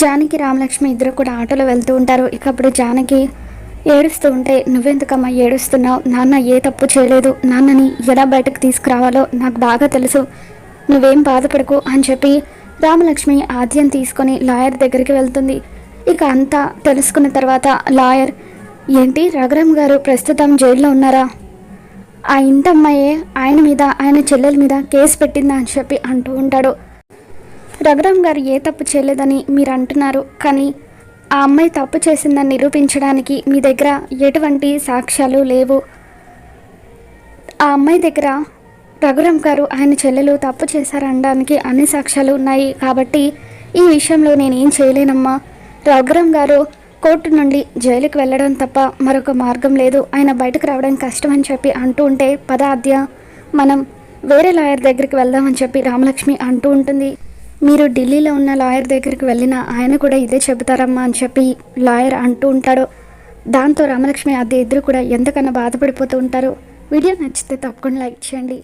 జానకి రామలక్ష్మి ఇద్దరు కూడా ఆటోలో వెళ్తూ ఉంటారు. ఇక అప్పుడు జానకి ఏడుస్తూ ఉంటే, నువ్వెందుకమ్మా ఏడుస్తున్నావు? నాన్న ఏ తప్పు చేయలేదు. నాన్నని ఎలా బయటకు తీసుకురావాలో నాకు బాగా తెలుసు. నువ్వేం బాధపడకు అని చెప్పి రామలక్ష్మి ఆద్యం తీసుకొని లాయర్ దగ్గరికి వెళ్తుంది. ఇక అంతా తెలుసుకున్న తర్వాత లాయర్, ఏంటి రఘురామ్ గారు ప్రస్తుతం జైల్లో ఉన్నారా? ఆ ఇంటమ్మాయే ఆయన మీద ఆయన చెల్లెల మీద కేసు పెట్టిందా అని చెప్పి అంటూ ఉంటాడు. రఘురామ్ గారు ఏ తప్పు చేయలేదని మీరు అంటున్నారు, కానీ ఆ అమ్మాయి తప్పు చేసిందని నిరూపించడానికి మీ దగ్గర ఎటువంటి సాక్ష్యాలు లేవు. ఆ అమ్మాయి దగ్గర రఘురామ్ గారు ఆయన చెల్లెలు తప్పు చేశారనడానికి అన్ని సాక్ష్యాలు ఉన్నాయి. కాబట్టి ఈ విషయంలో నేనేం చేయలేనమ్మా. రఘురామ్ గారు కోర్టు నుండి జైలుకి వెళ్ళడం తప్ప మరొక మార్గం లేదు. ఆయన బయటకు రావడం కష్టం అని చెప్పి అంటూ ఉంటే, పదాద్య మనం వేరే లాయర్ దగ్గరికి వెళ్దామని చెప్పి రామలక్ష్మి అంటూ ఉంటుంది. మీరు ఢిల్లీలో ఉన్న లాయర్ దగ్గరికి వెళ్ళిన ఆయన కూడా ఇదే చెబుతారమ్మా అని చెప్పి లాయర్ అంటూ ఉంటాడు. దాంతో రామలక్ష్మి అద్దె ఇద్దరు కూడా ఎంతకన్నా బాధపడిపోతూ ఉంటారు. వీడియో నచ్చితే తప్పకుండా లైక్ చేయండి.